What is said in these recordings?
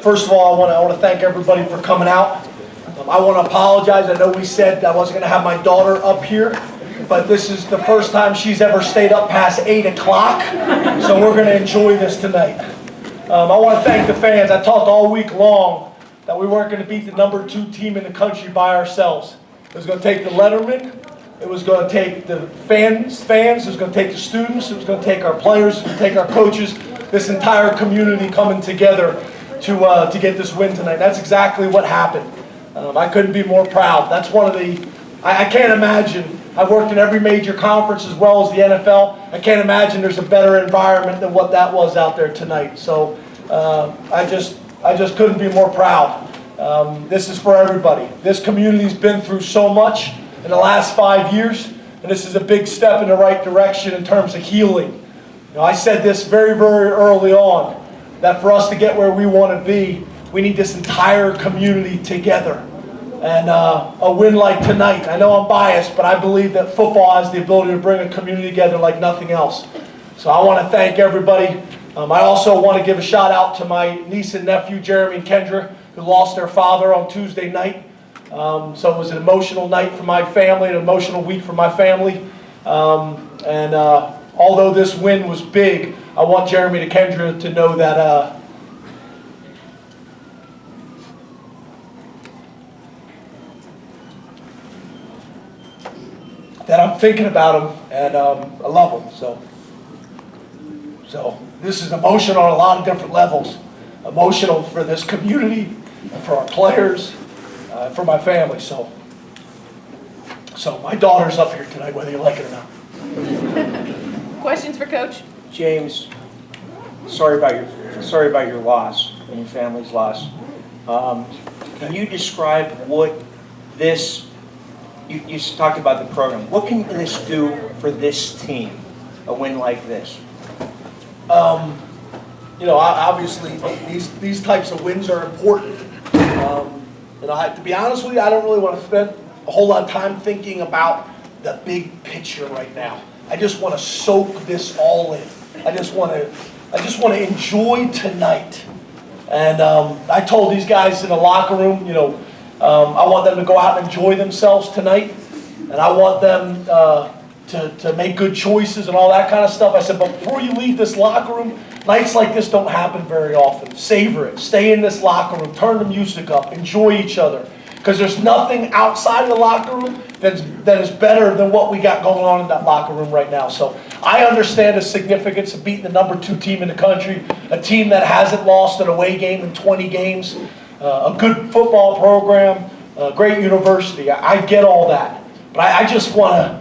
First of all, I want to thank everybody for coming out. I want to apologize. I know we said I wasn't going to have my daughter up here, but this is the first time she's ever stayed up past 8 o'clock, so we're going to enjoy this tonight. I want to thank the fans. I talked all week long that we weren't going to beat the #2 team in the country by ourselves. It was going to take the Letterman. It was going to take the fans. It was going to take the students. It was going to take our players. It was going to take our coaches. This entire community coming together to get this win tonight. That's exactly what happened. I couldn't be more proud. That's one of the, I can't imagine, I've worked in every major conference as well as the NFL. I can't imagine there's a better environment than what that was out there tonight. So I just couldn't be more proud. This is for everybody. This community's been through so much in the last 5 years, and this is a big step in the right direction in terms of healing. You know, I said this very, very early on, that for us to get where we want to be, we need this entire community together. And a win like tonight, I know I'm biased, but I believe that football has the ability to bring a community together like nothing else. So I want to thank everybody. I also want to give a shout out to my niece and nephew, Jeremy and Kendra, who lost their father on Tuesday night. So it was an emotional night for my family, an emotional week for my family. Although this win was big, I want Jeremy and Kendra to know that that I'm thinking about them and I love them. So this is emotional on a lot of different levels. Emotional for this community, for our players, for my family. So my daughter's up here tonight, whether you like it or not. Questions for Coach? James, sorry about your loss and your family's loss. Can you describe what this? You talked about the program. What can this do for this team? A win like this. You know, obviously these types of wins are important. To be honest with you, I don't really want to spend a whole lot of time thinking about the big picture right now. I just want to soak this all in. I just want to enjoy tonight. And I told these guys in the locker room, you know, I want them to go out and enjoy themselves tonight, and I want them to make good choices and all that kind of stuff. I said, but before you leave this locker room, nights like this don't happen very often. Savor it. Stay in this locker room. Turn the music up. Enjoy each other. Because there's nothing outside of the locker room that is better than what we got going on in that locker room right now. So I understand the significance of beating the #2 team in the country, a team that hasn't lost an away game in 20 games, a good football program, a great university. I get all that. But I just want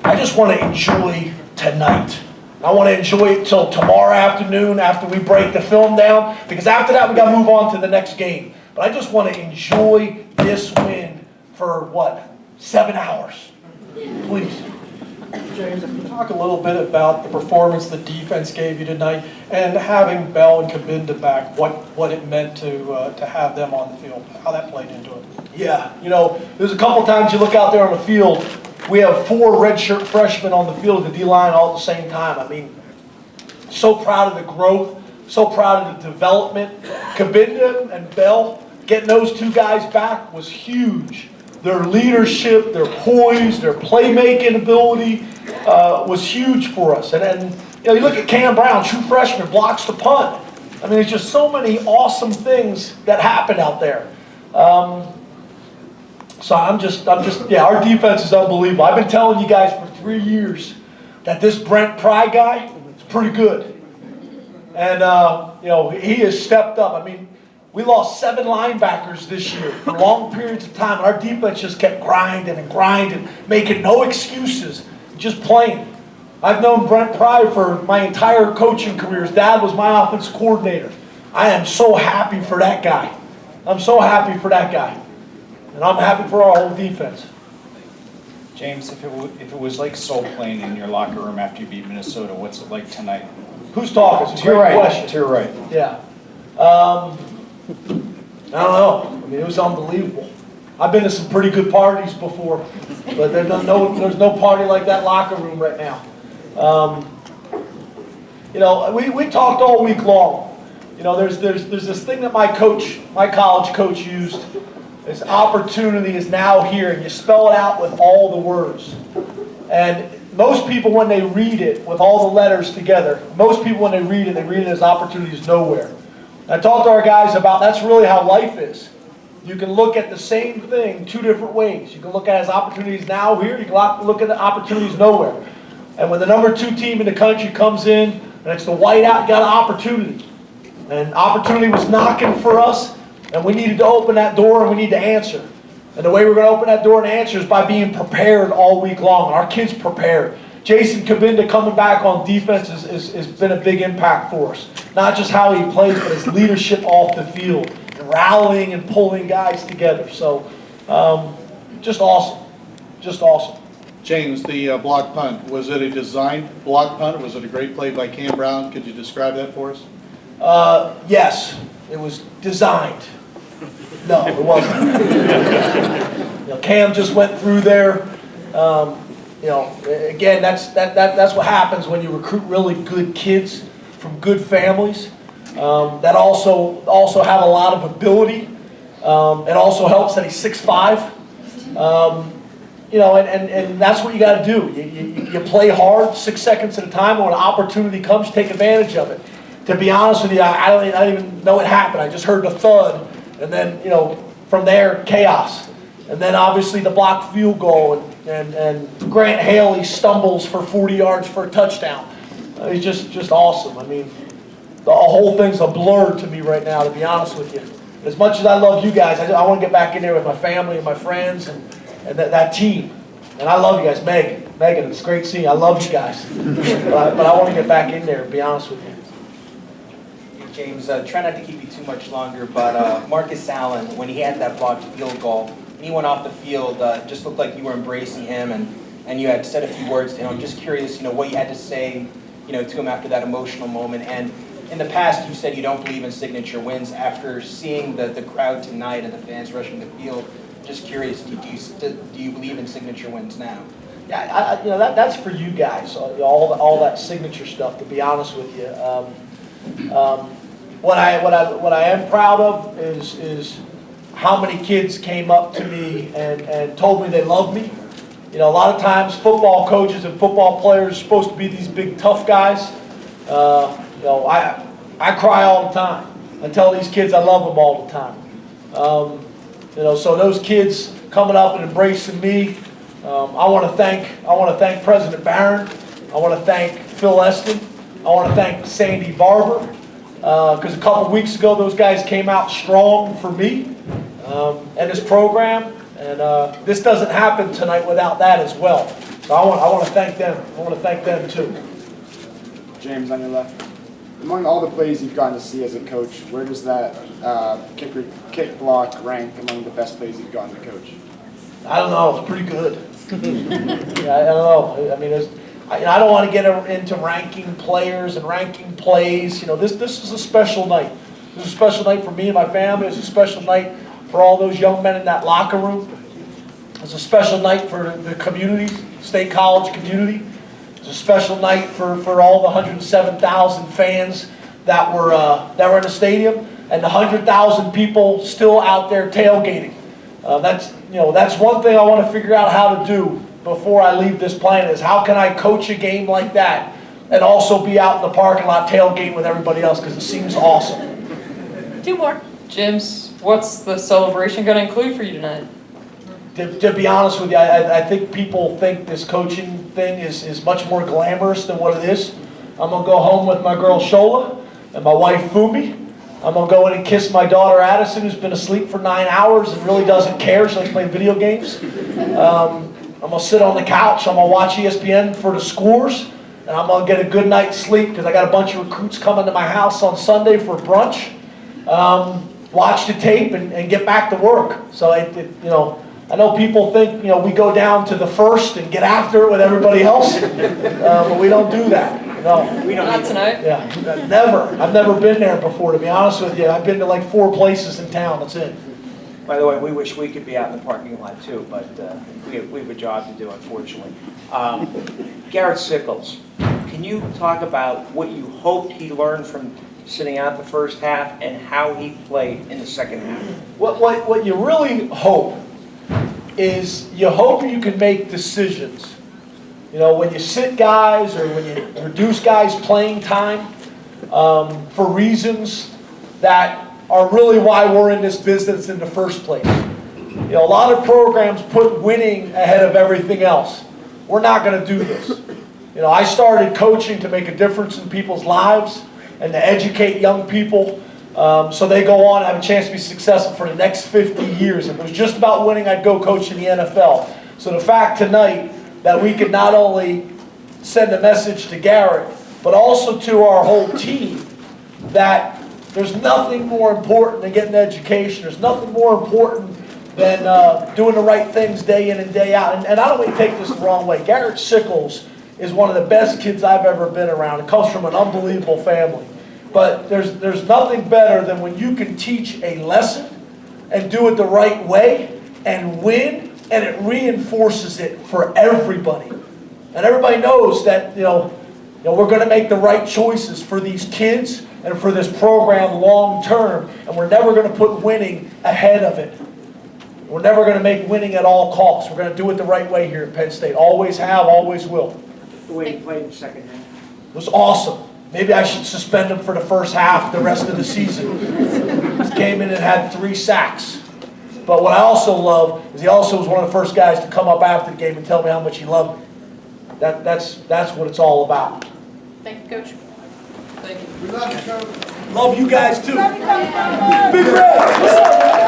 to enjoy tonight. I want to enjoy it till tomorrow afternoon after we break the film down, because after that we got to move on to the next game. But I just want to enjoy this win for, 7 hours? Please. James, can you talk a little bit about the performance the defense gave you tonight, and having Bell and Kabinda back, what it meant to have them on the field, how that played into it? Yeah, you know, there's a couple times you look out there on the field, we have 4 redshirt freshmen on the field at the D-line all at the same time. I mean, so proud of the growth, so proud of the development. Kabinda and Bell, getting those 2 guys back was huge. Their leadership, their poise, their playmaking ability was huge for us. And then, you know, you look at Cam Brown, true freshman, blocks the punt. I mean, there's just so many awesome things that happen out there. So I'm just, yeah, our defense is unbelievable. I've been telling you guys for 3 years that this Brent Pry guy is pretty good. And, you know, he has stepped up. I mean, we lost 7 linebackers this year for long periods of time. Our defense just kept grinding and grinding, making no excuses, just playing. I've known Brent Pry for my entire coaching career. His dad was my offensive coordinator. I am so happy for that guy. I'm so happy for that guy. And I'm happy for our whole defense. James, if it was like soul playing in your locker room after you beat Minnesota, what's it like tonight? Who's talking? It's a To your great right. question. To your right. Yeah. I don't know. I mean, it was unbelievable. I've been to some pretty good parties before, but there's no party like that locker room right now. You know, we talked all week long. You know, there's this thing that my college coach used. This opportunity is now here, and you spell it out with all the words. And most people, when they read it with all the letters together, most people, when they read it as opportunity is nowhere. And I talked to our guys about that's really how life is. You can look at the same thing two different ways. You can look at it as opportunities now here, you can look at the opportunities nowhere. And when the number 2 team in the country comes in, and it's the whiteout, you got an opportunity. And opportunity was knocking for us, and we needed to open that door, and we need to answer. And the way we're going to open that door and answer is by being prepared all week long. And our kids prepared. Jason Kabinda coming back on defense has been a big impact for us. Not just how he plays, but his leadership off the field, and rallying and pulling guys together. So, just awesome. Just awesome. James, the block punt, was it a designed block punt? Was it a great play by Cam Brown? Could you describe that for us? Yes, it was designed. No, it wasn't. You know, Cam just went through there. You know, again, that's what happens when you recruit really good kids from good families that also have a lot of ability. It also helps that he's 6'5". You know, and that's what you got to do. You play hard, 6 seconds at a time. When an opportunity comes, take advantage of it. To be honest with you, I don't even know it happened. I just heard the thud, and then, you know, from there, chaos. And then obviously the blocked field goal, and Grant Haley stumbles for 40 yards for a touchdown. He's just awesome. I mean, the whole thing's a blur to me right now, to be honest with you. As much as I love you guys, I want to get back in there with my family and my friends and that team. And I love you guys. Megan, it's great seeing you. I love you guys. But I want to get back in there, to be honest with you. James, try not to keep you too much longer, but Marcus Allen, when he had that blocked field goal, and he went off the field, just looked like you were embracing him, and you had said a few words to him. I'm just curious, you know, what you had to say, you know, to him after that emotional moment. And in the past, you said you don't believe in signature wins. After seeing the crowd tonight and the fans rushing the field, just curious, do you believe in signature wins now? Yeah, you know, that's for you guys, all that signature stuff, to be honest with you. What I am proud of is how many kids came up to me and told me they love me. You know, a lot of times football coaches and football players are supposed to be these big tough guys. You know, I cry all the time. I tell these kids I love them all the time. You know, so those kids coming up and embracing me, I want to thank President Barron. I want to thank Phil Eston. I want to thank Sandy Barber, because a couple weeks ago those guys came out strong for me and this program, and this doesn't happen tonight without that as well. So I want to thank them. I want to thank them too. James, on your left. Among all the plays you've gotten to see as a coach, where does that kick block rank among the best plays you've gotten to coach? I don't know. It's pretty good. Yeah, I don't know. I mean, I don't want to get into ranking players and ranking plays. You know, this is a special night. This is a special night for me and my family. It's a special night for all those young men in that locker room. It's a special night for the community, State College community. It's a special night for all the 107,000 fans that were in the stadium, and the 100,000 people still out there tailgating. That's one thing I want to figure out how to do before I leave this planet, is how can I coach a game like that and also be out in the parking lot tailgating with everybody else, because it seems awesome. 2 more. James, what's the celebration going to include for you tonight? To be honest with you, I think people think this coaching thing is much more glamorous than what it is. I'm going to go home with my girl Shola and my wife Fumi. I'm going to go in and kiss my daughter Addison, who's been asleep for 9 hours and really doesn't care. She likes playing video games. I'm going to sit on the couch. I'm going to watch ESPN for the scores. And I'm going to get a good night's sleep, because I got a bunch of recruits coming to my house on Sunday for brunch. Watch the tape and get back to work. So, you know, I know people think, you know, we go down to the first and get after it with everybody else. But we don't do that. No. We don't. Not tonight. Yeah, never. I've never been there before, to be honest with you. I've been to like 4 places in town. That's it. By the way, we wish we could be out in the parking lot too, but we have a job to do, unfortunately. Garrett Sickles, can you talk about what you hoped he learned from sitting out the first half, and how he played in the second half? What you really hope is you hope you can make decisions. You know, when you sit guys or when you reduce guys' playing time for reasons that are really why we're in this business in the first place. You know, a lot of programs put winning ahead of everything else. We're not going to do this. You know, I started coaching to make a difference in people's lives and to educate young people so they go on and have a chance to be successful for the next 50 years. If it was just about winning, I'd go coach in the NFL. So the fact tonight that we could not only send a message to Garrett, but also to our whole team that there's nothing more important than getting education. There's nothing more important than doing the right things day in and day out. And I don't want to take this the wrong way. Garrett Sickles is one of the best kids I've ever been around. It comes from an unbelievable family. But there's nothing better than when you can teach a lesson and do it the right way and win, and it reinforces it for everybody. And everybody knows that, you know, we're going to make the right choices for these kids and for this program long term, and we're never going to put winning ahead of it. We're never going to make winning at all costs. We're going to do it the right way here at Penn State. Always have, always will. The way he played in the second half. It was awesome. Maybe I should suspend him for the first half, the rest of the season. He came in and had 3 sacks. But what I also love is he also was one of the first guys to come up after the game and tell me how much he loved me. That's what it's all about. Thank you, Coach. Love you guys too. Big Red. What's up, man?